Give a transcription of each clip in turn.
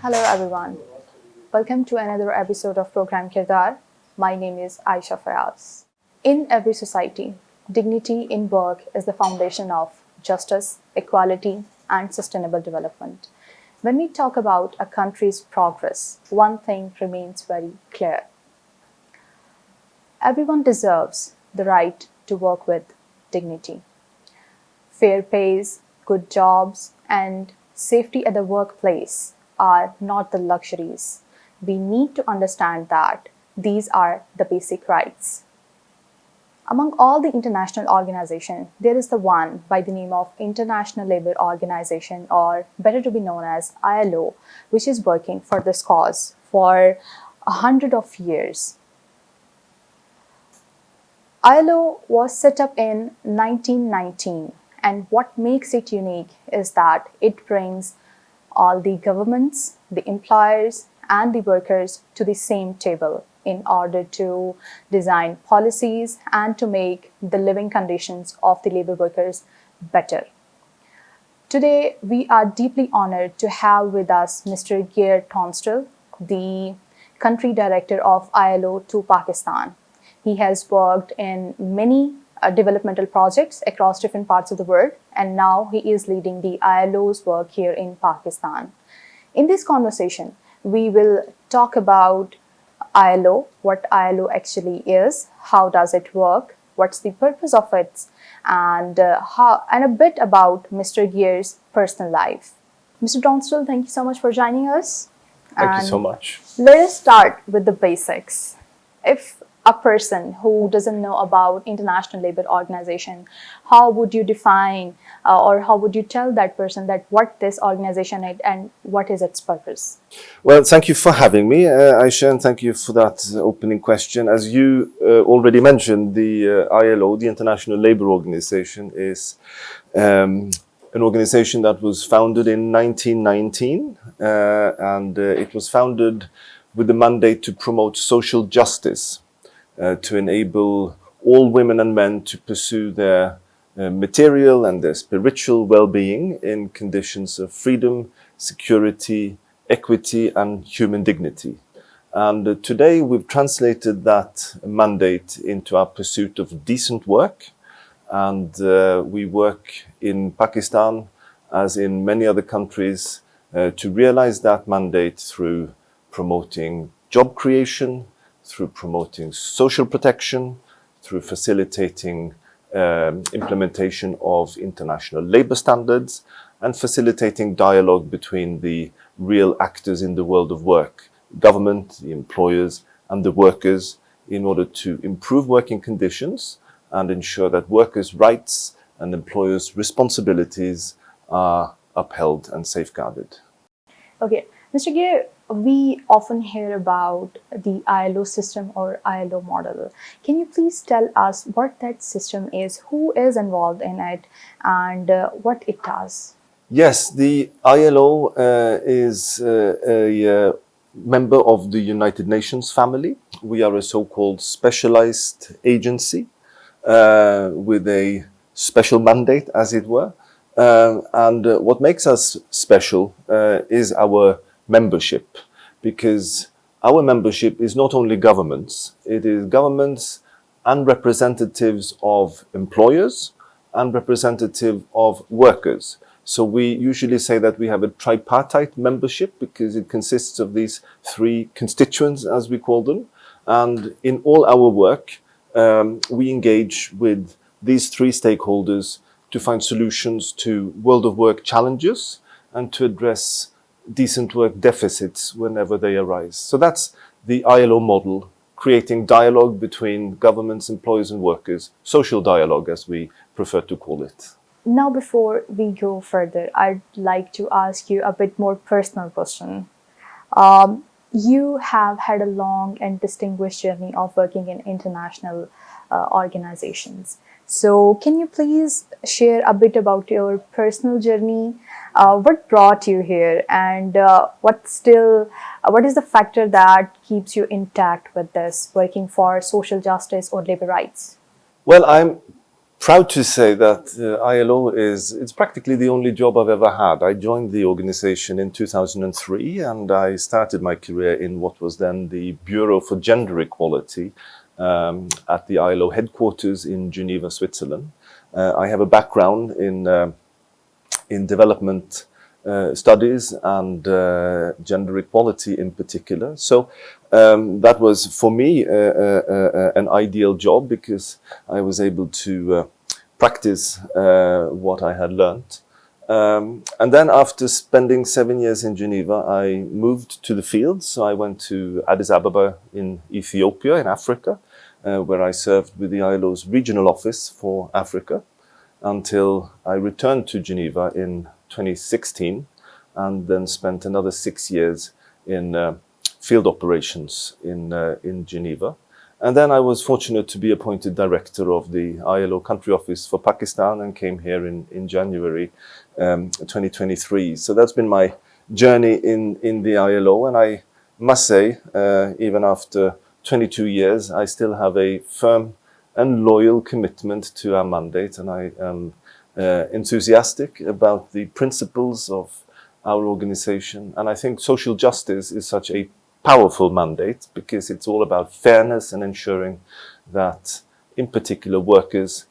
Hello everyone. Welcome to another episode of program Kirdar. My name is Aisha Fayaz. In every society, dignity in work is the foundation of justice, equality, and sustainable development. When we talk about a country's progress, one thing remains very clear. Everyone deserves the right to work with dignity. Fair pays, good jobs, and safety at the workplace are not the luxuries. We need to understand that these are the basic rights. Among all the international organizations, there is the one by the name of International Labour Organization, or better to be known as ILO, which is working for this cause for 100 of years. ILO was set up in 1919, and what makes it unique is that it brings all the governments, the employers, and the workers to the same table in order to design policies and to make the living conditions of the labor workers better. Today, we are deeply honored to have with us Mr. Geir Thomas, the country director of ILO to Pakistan. He has worked in many developmental projects across different parts of the world, and now he is leading the ILO's work here in Pakistan. In this conversation, we will talk about ILO, what ILO actually is, how does it work, what's the purpose of it, and a bit about Mr. Geir's personal life. Mr. Tonstol, thank you so much for joining us. Thank you so much. Let us start with the basics. If a person who doesn't know about International Labour Organization, how would you define or how would you tell that person that what this organization is and what is its purpose? Well, thank you for having me, Aisha, and thank you for that opening question. As you already mentioned, the ILO, the International Labour Organization, is an organization that was founded in 1919, and it was founded with the mandate to promote social justice, to enable all women and men to pursue their material and their spiritual well-being in conditions of freedom, security, equity, and human dignity. And today we've translated that mandate into our pursuit of decent work. And we work in Pakistan, as in many other countries, to realize that mandate through promoting job creation, through promoting social protection, through facilitating implementation of international labor standards, and facilitating dialogue between the real actors in the world of work, government, the employers, and the workers, in order to improve working conditions and ensure that workers' rights and employers' responsibilities are upheld and safeguarded. Okay, Mr. Geir, we often hear about the ILO system or ILO model. Can you please tell us what that system is, who is involved in it, and what it does? Yes, the ILO is a member of the United Nations family. We are a so-called specialized agency with a special mandate, as it were. And what makes us special is our membership, because our membership is not only governments, it is governments and representatives of employers and representative of workers. So we usually say that we have a tripartite membership because it consists of these three constituents, as we call them. And in all our work, we engage with these three stakeholders to find solutions to world of work challenges and to address decent work deficits whenever they arise. So that's the ILO model, creating dialogue between governments, employers, and workers, social dialogue, as we prefer to call it. Now, before we go further, I'd like to ask you a bit more personal question. You have had a long and distinguished journey of working in international organizations. So can you please share a bit about your personal journey? What brought you here, and what is the factor that keeps you intact with this, working for social justice or labor rights? Well, I'm proud to say that ILO it's practically the only job I've ever had. I joined the organization in 2003 and I started my career in what was then the Bureau for Gender Equality at the ILO headquarters in Geneva, Switzerland. I have a background in development studies and gender equality in particular. So that was for me an ideal job because I was able to practice what I had learned. And then after spending 7 years in Geneva, I moved to the field. So I went to Addis Ababa in Ethiopia, in Africa, where I served with the ILO's regional office for Africa until I returned to Geneva in 2016 and then spent another 6 years in field operations in Geneva. And then I was fortunate to be appointed director of the ILO country office for Pakistan and came here in January 2023. So that's been my journey in the ILO. And I must say, even after 22 years, I still have a firm and loyal commitment to our mandate. And I am enthusiastic about the principles of our organization. And I think social justice is such a powerful mandate because it's all about fairness and ensuring that, in particular, workers'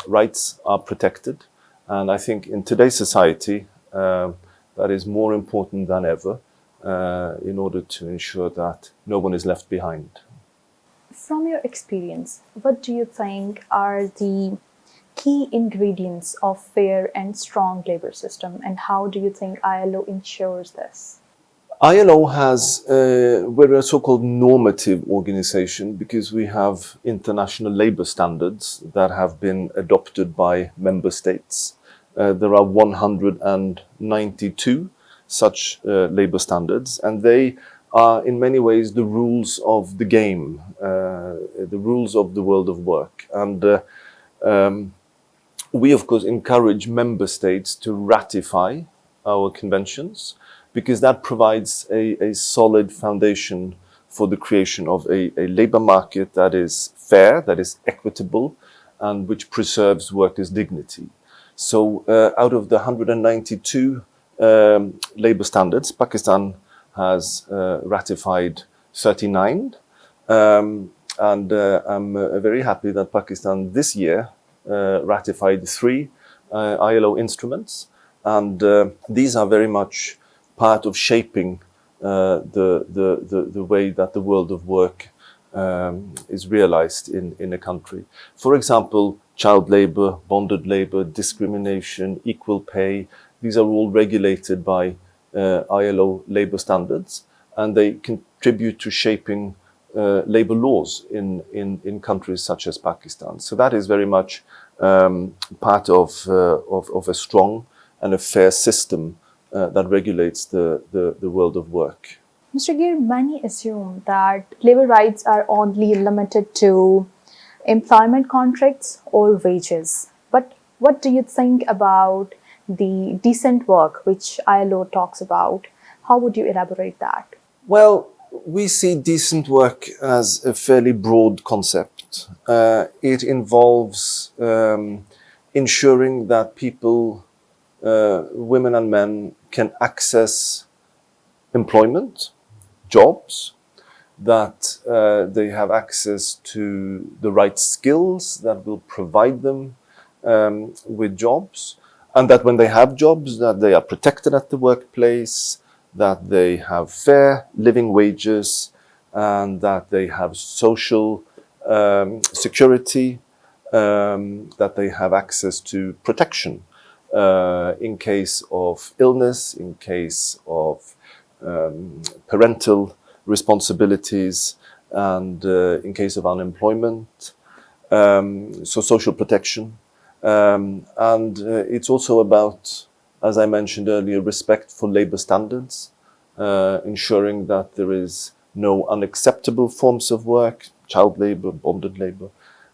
rights are protected. And I think in today's society, that is more important than ever in order to ensure that no one is left behind. From your experience, what do you think are the key ingredients of fair and strong labor system, and how do you think ILO ensures this? ILO has, we're a so-called normative organization because we have international labor standards that have been adopted by member states. There are 192 such labor standards, and they are in many ways the rules of the game, the rules of the world of work. And we, of course, encourage member states to ratify our conventions because that provides a solid foundation for the creation of a labor market that is fair, that is equitable, and which preserves workers' dignity. So out of the 192 labor standards, Pakistan has ratified 39. And I'm very happy that Pakistan this year ratified 3 ILO instruments. And these are very much part of shaping the way that the world of work is realized in a country. For example, child labor, bonded labor, discrimination, equal pay, these are all regulated by ILO labor standards, and they contribute to shaping labor laws in countries such as Pakistan. So that is very much part of a strong and a fair system that regulates the world of work. Mr. Geir, many assume that labor rights are only limited to employment contracts or wages. But what do you think about the decent work, which ILO talks about? How would you elaborate that? Well, we see decent work as a fairly broad concept. It involves ensuring that people, women and men, can access employment, jobs, that they have access to the right skills that will provide them with jobs, and that when they have jobs, that they are protected at the workplace, that they have fair living wages, and that they have social security, that they have access to protection in case of illness, in case of parental responsibilities, and in case of unemployment, so social protection. And it's also about, as I mentioned earlier, respect for labor standards, ensuring that there is no unacceptable forms of work, child labor, bonded labor,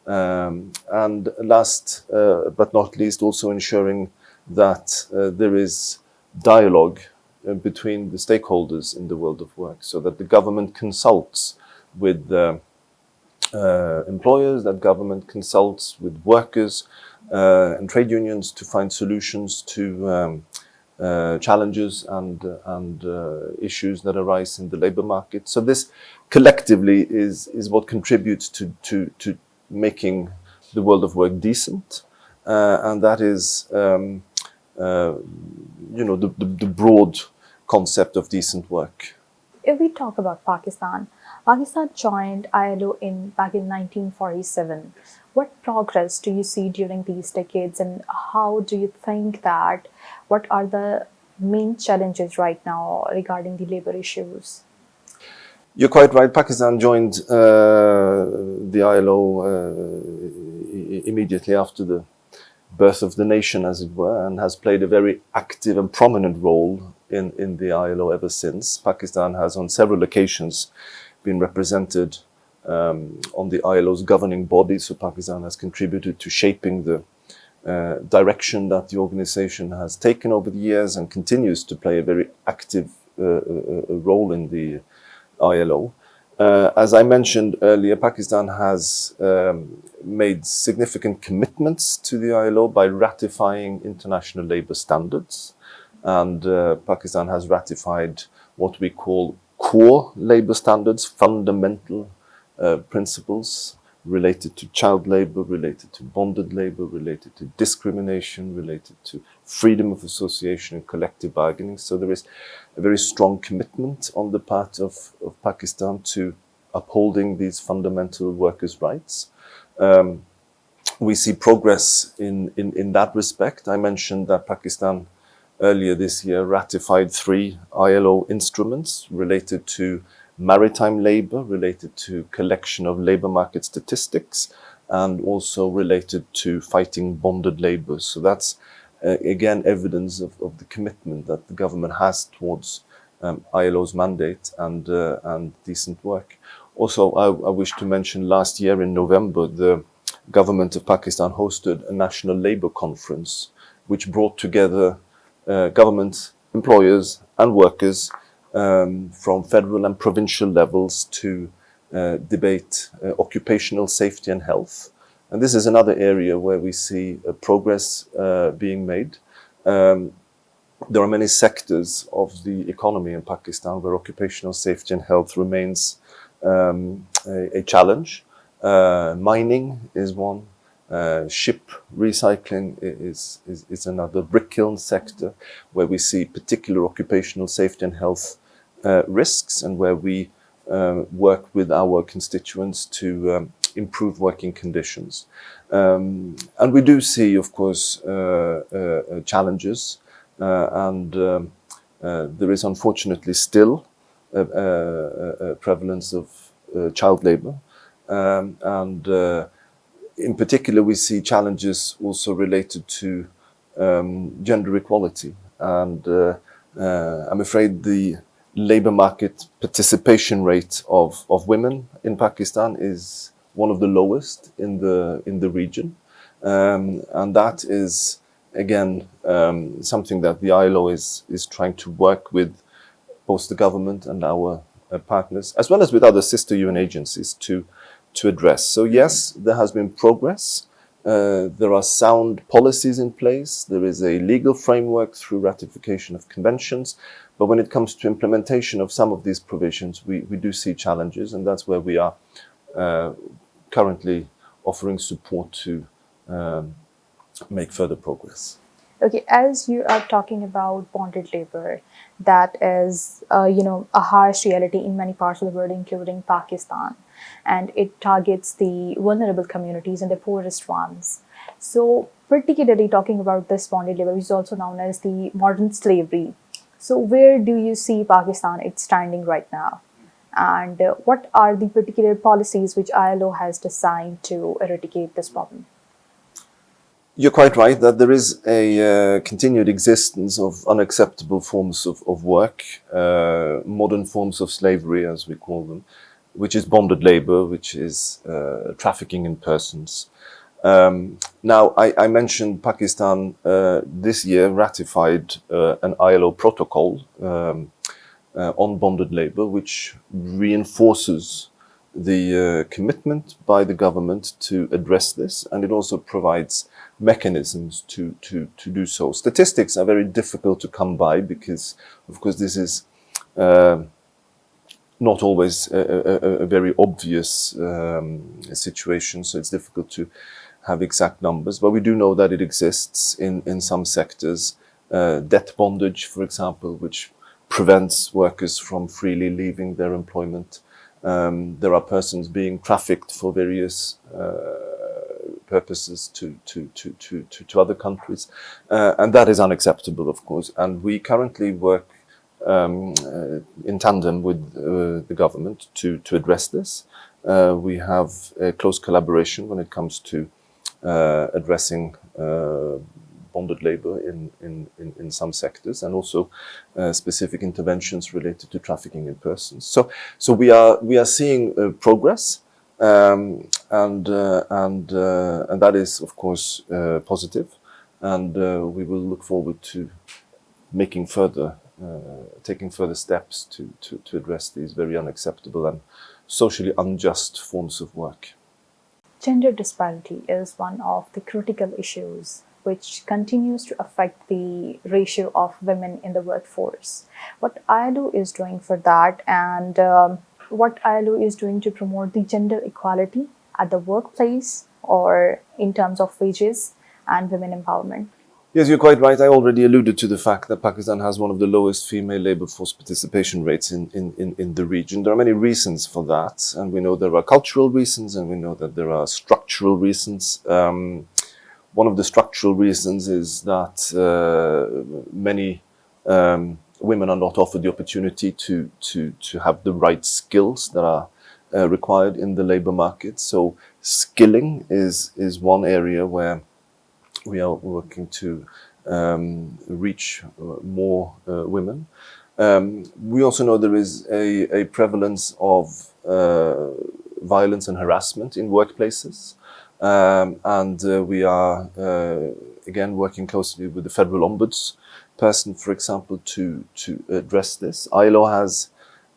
and last but not least, also ensuring that there is dialogue between the stakeholders in the world of work, so that the government consults with employers, that government consults with workers and trade unions to find solutions to challenges and issues that arise in the labor market. So this collectively is what contributes to making the world of work decent, and that is the broad concept of decent work. If we talk about Pakistan, Pakistan joined ILO back in 1947. What progress do you see during these decades, and how do you think that, what are the main challenges right now regarding the labor issues? You're quite right. Pakistan joined the ILO immediately after the birth of the nation, as it were, and has played a very active and prominent role in the ILO ever since. Pakistan has on several occasions been represented on the ILO's governing body, so Pakistan has contributed to shaping the direction that the organization has taken over the years and continues to play a very active role in the ILO. As I mentioned earlier, Pakistan has made significant commitments to the ILO by ratifying international labor standards. And Pakistan has ratified what we call core labor standards, fundamental principles related to child labor, related to bonded labor, related to discrimination, related to freedom of association and collective bargaining. So there is a very strong commitment on the part of Pakistan to upholding these fundamental workers' rights. We see progress in that respect. I mentioned that Pakistan earlier this year ratified 3 ILO instruments related to maritime labor, related to collection of labor market statistics, and also related to fighting bonded labor. So that's, again, evidence of the commitment that the government has towards ILO's mandate and decent work. Also, I wish to mention last year in November, the government of Pakistan hosted a national labor conference, which brought together government, employers and workers from federal and provincial levels to debate occupational safety and health. And this is another area where we see progress being made. There are many sectors of the economy in Pakistan where occupational safety and health remains a challenge. Mining is one. Ship recycling is another. Brick kiln sector, where we see particular occupational safety and health risks, and where we work with our constituents to improve working conditions. And we do see, of course, challenges, and there is unfortunately still a prevalence of child labor, and in particular, we see challenges also related to gender equality. And I'm afraid the labor market participation rate of women in Pakistan is one of the lowest in the region. And that is, again, something that the ILO is trying to work with both the government and our partners, as well as with other sister UN agencies, to address. So yes, there has been progress. There are sound policies in place. There is a legal framework through ratification of conventions. But when it comes to implementation of some of these provisions, we do see challenges, and that's where we are currently offering support to make further progress. Okay, as you are talking about bonded labor, that is, a harsh reality in many parts of the world, including Pakistan, and it targets the vulnerable communities and the poorest ones. So, particularly talking about this bonded labor, which is also known as the modern slavery. So, where do you see Pakistan it's standing right now? And what are the particular policies which ILO has designed to eradicate this problem? You're quite right that there is a continued existence of unacceptable forms of work, modern forms of slavery, as we call them, which is bonded labor, which is trafficking in persons. Now, I mentioned Pakistan this year ratified an ILO protocol on bonded labor, which reinforces the commitment by the government to address this, and it also provides mechanisms to do so. Statistics are very difficult to come by because, of course, this is not always a very obvious situation, so it's difficult to have exact numbers, but we do know that it exists in some sectors. Debt bondage, for example, which prevents workers from freely leaving their employment. There are persons being trafficked for various purposes to other countries, and that is unacceptable, of course. And we currently work in tandem with the government to address this. We have a close collaboration when it comes to addressing bonded labor in some sectors, and also specific interventions related to trafficking in persons. So we are seeing progress, and that is, of course, positive, and we will look forward to making further, taking further steps to address these very unacceptable and socially unjust forms of work. Gender disparity is one of the critical issues which continues to affect the ratio of women in the workforce. What ILO is doing for that, and what ILO is doing to promote the gender equality at the workplace or in terms of wages and women empowerment. Yes, you're quite right. I already alluded to the fact that Pakistan has one of the lowest female labor force participation rates in the region. There are many reasons for that, and we know there are cultural reasons, and we know that there are structural reasons. One of the structural reasons is that many women are not offered the opportunity to have the right skills that are required in the labor market. So skilling is one area where we are working to reach more women. We also know there is a prevalence of violence and harassment in workplaces. And we are, again, working closely with the federal ombudsperson, for example, to address this. ILO has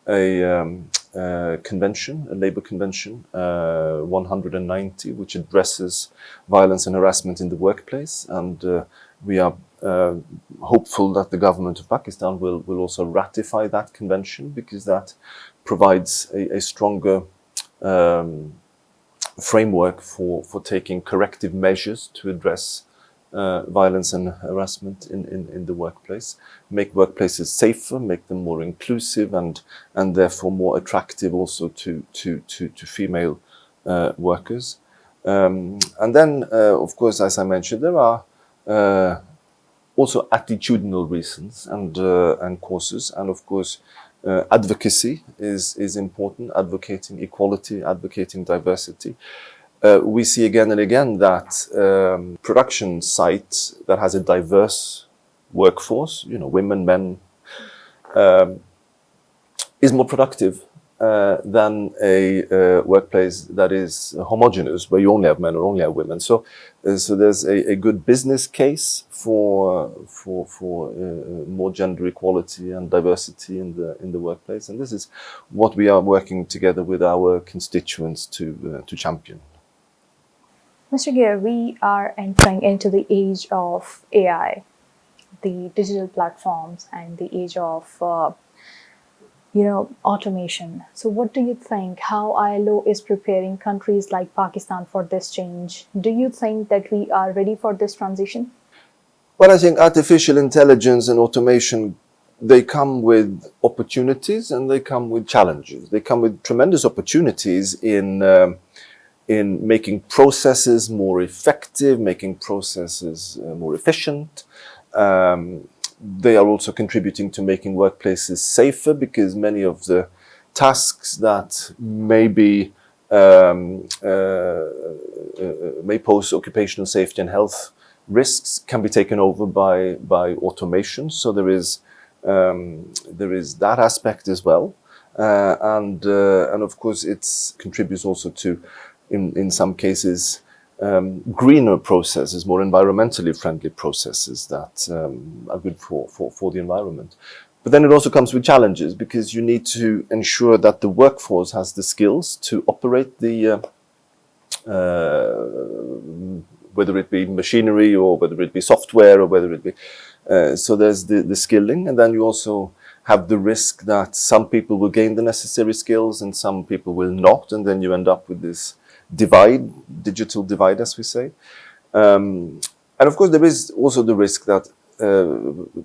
a convention, a labor convention, 190, which addresses violence and harassment in the workplace. And we are hopeful that the government of Pakistan will also ratify that convention, because that provides a stronger framework for taking corrective measures to address violence and harassment in the workplace, make workplaces safer, make them more inclusive, and therefore more attractive also to female workers. And then, of course, as I mentioned, there are also attitudinal reasons and causes, and of course, advocacy is important, advocating equality, advocating diversity. We see again and again that production sites that has a diverse workforce, women, men, is more productive than a workplace that is homogeneous, where you only have men or only have women. So there's a good business case for more gender equality and diversity in the workplace, and this is what we are working together with our constituents to champion. Mr. Geir, we are entering into the age of AI, the digital platforms, and the age of automation. So what do you think, how ILO is preparing countries like Pakistan for this change? Do you think that we are ready for this transition? Well, I think artificial intelligence and automation, they come with opportunities and they come with challenges. They come with tremendous opportunities in making processes more effective, making processes more efficient. They are also contributing to making workplaces safer, because many of the tasks that may pose occupational safety and health risks can be taken over by automation. So there is that aspect as well, and of course it contributes also to, in some cases, greener processes, more environmentally friendly processes that are good for the environment. But then it also comes with challenges, because you need to ensure that the workforce has the skills to operate the whether it be machinery or whether it be software or whether it be so there's the skilling, and then you also have the risk that some people will gain the necessary skills and some people will not, and then you end up with this digital divide, as we say. And of course, there is also the risk that,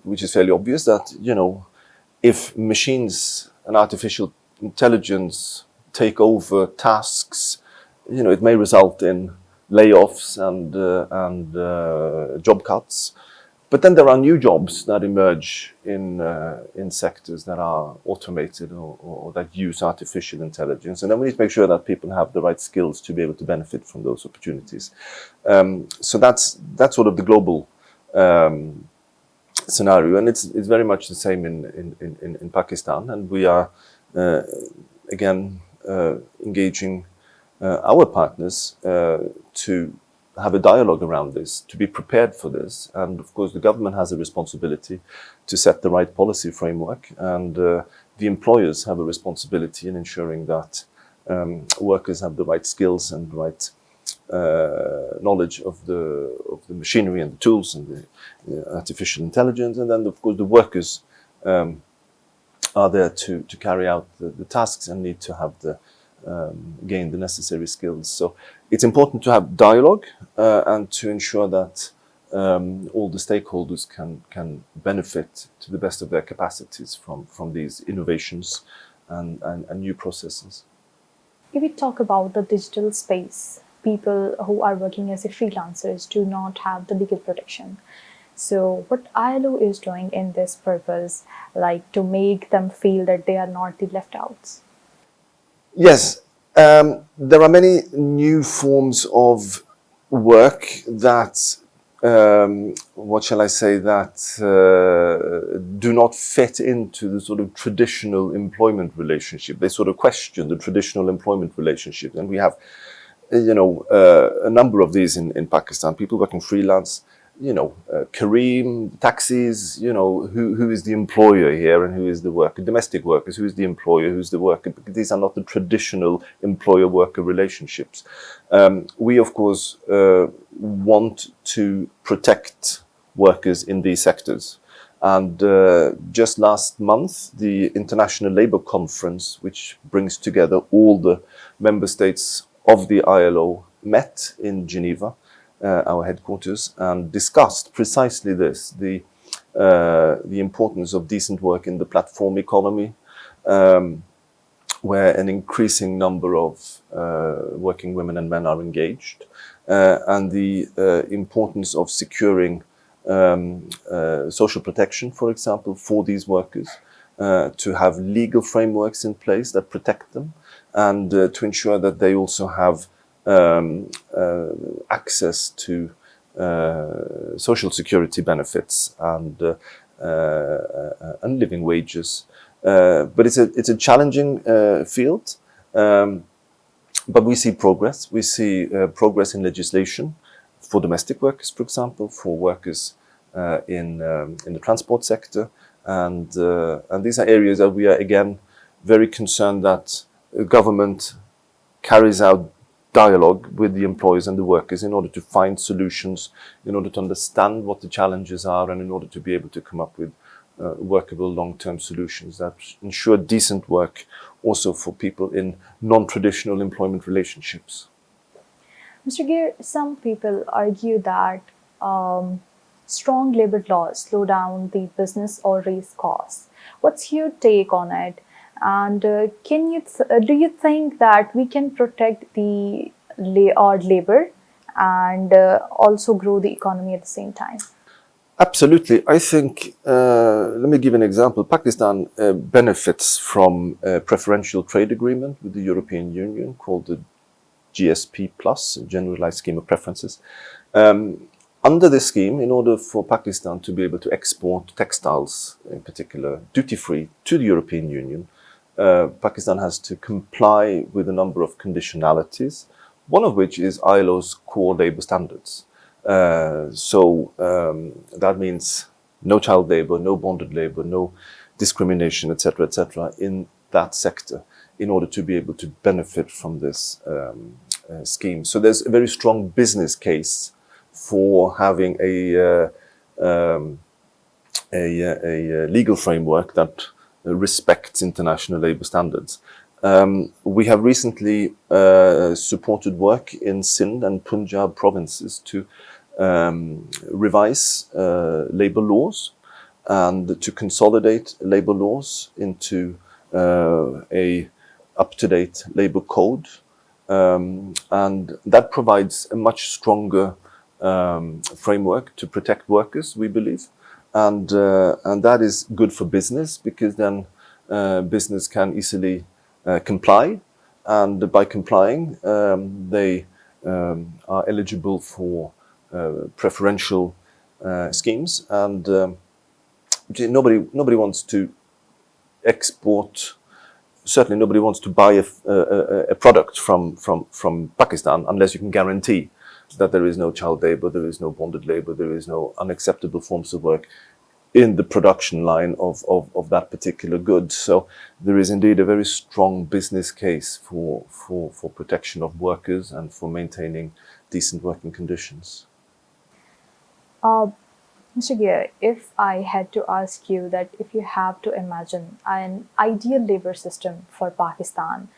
which is fairly obvious, that, if machines and artificial intelligence take over tasks, it may result in layoffs and job cuts. But then there are new jobs that emerge in sectors that are automated or that use artificial intelligence, and then we need to make sure that people have the right skills to be able to benefit from those opportunities. So that's sort of the global scenario, and it's very much the same in Pakistan, and we are again engaging our partners to have a dialogue around this, to be prepared for this. And of course, the government has a responsibility to set the right policy framework, and the employers have a responsibility in ensuring that workers have the right skills and the right knowledge of the machinery and the tools and the artificial intelligence. And then, of course, the workers are there to carry out the tasks and need to have gain the necessary skills. So it's important to have dialogue and to ensure that all the stakeholders can benefit to the best of their capacities from these innovations and new processes. If we talk about the digital space, people who are working as freelancers do not have the legal protection. So what ILO is doing in this purpose, like to make them feel that they are not the left outs? Yes, there are many new forms of work that, what shall I say, that do not fit into the sort of traditional employment relationship. They sort of question the traditional employment relationship. And we have, a number of these in Pakistan, people working freelance, Kareem, taxis, who is the employer here and who is the worker, domestic workers, who is the employer, who's the worker, because these are not the traditional employer-worker relationships. We, of course, want to protect workers in these sectors. And just last month, the International Labour Conference, which brings together all the member states of the ILO, met in Geneva, our headquarters, and discussed precisely this, the importance of decent work in the platform economy, where an increasing number of working women and men are engaged, and the importance of securing social protection, for example, for these workers, to have legal frameworks in place that protect them, and to ensure that they also have access to social security benefits and living wages. But it's a challenging field. But we see progress. We see progress in legislation for domestic workers, for example, for workers in the transport sector, and these are areas that we are again very concerned that government carries out dialogue with the employers and the workers in order to find solutions, in order to understand what the challenges are, and in order to be able to come up with workable long-term solutions that ensure decent work also for people in non-traditional employment relationships. Mr. Geir, some people argue that strong labor laws slow down the business or raise costs. What's your take on it? And do you think that we can protect the labor and also grow the economy at the same time? Absolutely. I think, let me give an example. Pakistan benefits from a preferential trade agreement with the European Union called the GSP Plus, Generalized Scheme of Preferences. Under this scheme, in order for Pakistan to be able to export textiles, in particular, duty-free to the European Union, Pakistan has to comply with a number of conditionalities. one of which is ILO's core labor standards. That means no child labor, no bonded labor, no discrimination, etc., in that sector, in order to be able to benefit from this scheme. So there's a very strong business case for having a legal framework that respects international labor standards. We have recently supported work in Sindh and Punjab provinces to revise labor laws and to consolidate labor laws into a up-to-date labor code. And that provides a much stronger framework to protect workers, we believe. And that is good for business, because then business can easily comply. And by complying, they are eligible for preferential schemes. And nobody wants to export. Certainly, nobody wants to buy a product from Pakistan unless you can guarantee that there is no child labor, there is no bonded labor, there is no unacceptable forms of work in the production line of that particular good. So there is indeed a very strong business case for protection of workers and for maintaining decent working conditions. Mr. Geir, if I had to ask you that if you have to imagine an ideal labor system for Pakistan,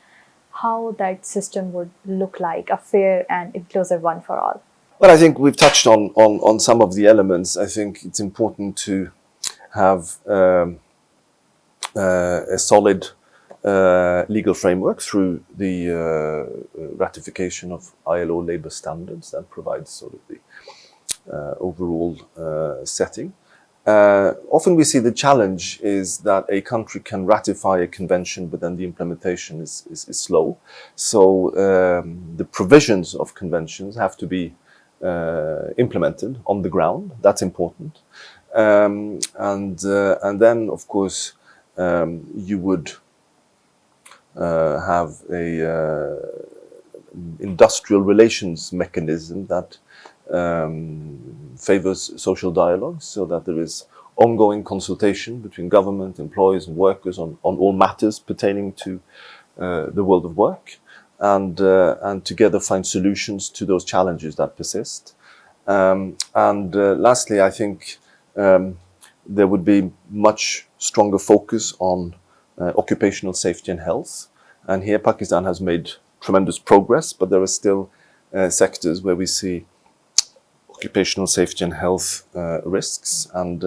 how that system would look like, a fair and inclusive one for all? Well, I think we've touched on some of the elements. I think it's important to have a solid legal framework through the ratification of ILO labor standards that provides sort of the overall setting. Often we see the challenge is that a country can ratify a convention, but then the implementation is slow. So the provisions of conventions have to be implemented on the ground. That's important. And then, of course, you would have a industrial relations mechanism that favors social dialogue, so that there is ongoing consultation between government, employees and workers on all matters pertaining to the world of work, and together find solutions to those challenges that persist. Lastly, I think there would be much stronger focus on occupational safety and health. And here Pakistan has made tremendous progress, but there are still sectors where we see occupational safety and health risks, and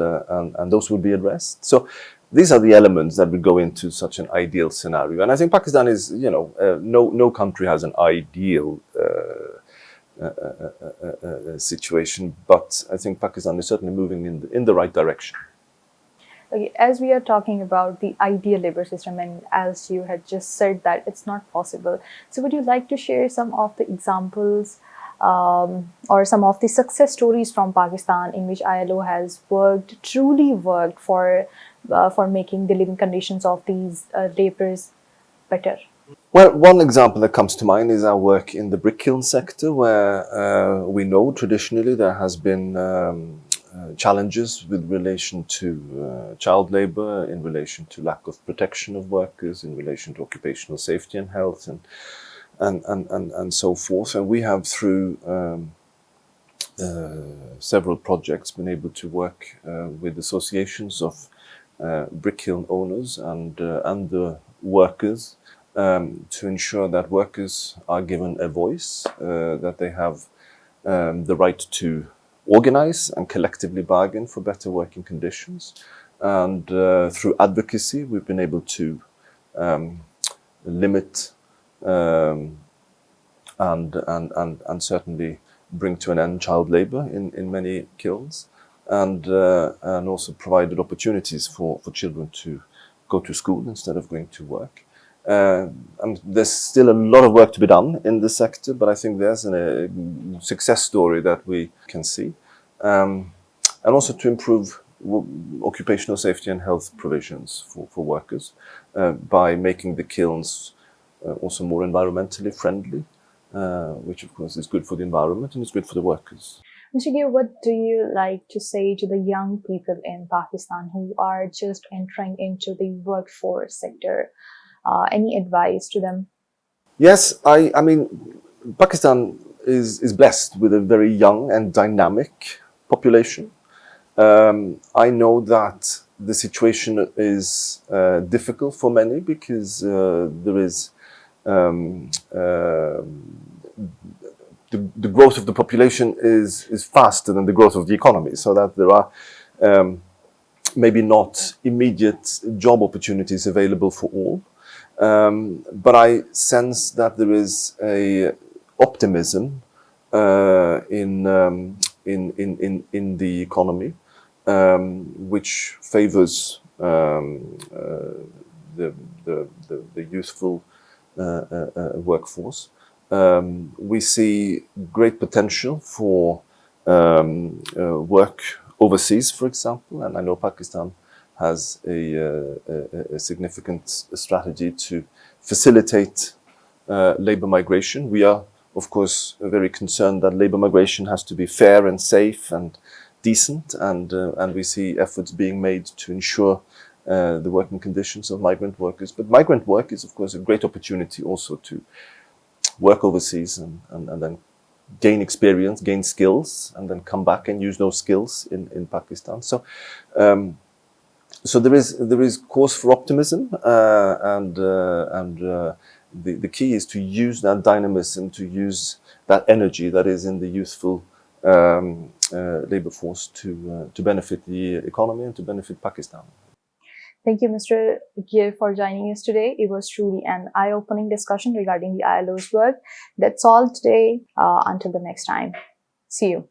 those would be addressed. So these are the elements that would go into such an ideal scenario. And I think Pakistan is, no country has an ideal situation, but I think Pakistan is certainly moving in the right direction. Okay, as we are talking about the ideal labor system, and as you had just said that it's not possible, so would you like to share some of the examples or some of the success stories from Pakistan in which ILO has truly worked for making the living conditions of these laborers better? Well, one example that comes to mind is our work in the brick kiln sector, where we know traditionally there has been challenges with relation to child labor, in relation to lack of protection of workers, in relation to occupational safety and health, and so forth. And we have, through several projects, been able to work with associations of brick kiln owners and the workers to ensure that workers are given a voice, that they have the right to organize and collectively bargain for better working conditions. And through advocacy, we've been able to limit and certainly bring to an end child labor in many kilns, and also provided opportunities for children to go to school instead of going to work. And there's still a lot of work to be done in this sector, but I think there's a success story that we can see. And also to improve occupational safety and health provisions for workers by making the kilns also more environmentally friendly, which of course is good for the environment and it's good for the workers. Mr. Geir, what do you like to say to the young people in Pakistan who are just entering into the workforce sector? Any advice to them? Yes, I mean, Pakistan is blessed with a very young and dynamic population. I know that the situation is difficult for many because there is the growth of the population is faster than the growth of the economy, so that there are maybe not immediate job opportunities available for all. But I sense that there is a optimism in the economy, which favors the youthful workforce. We see great potential for work overseas, for example, and I know Pakistan has a significant strategy to facilitate labor migration. We are, of course, very concerned that labor migration has to be fair and safe and decent, and we see efforts being made to ensure the working conditions of migrant workers. But migrant work is, of course, a great opportunity also to work overseas and then gain experience, gain skills, and then come back and use those skills in Pakistan. So there is cause for optimism, and the key is to use that dynamism, to use that energy that is in the youthful labor force to benefit the economy and to benefit Pakistan. Thank you, Mr. Geir, for joining us today. It was truly an eye-opening discussion regarding the ILO's work. That's all today. Until the next time. See you.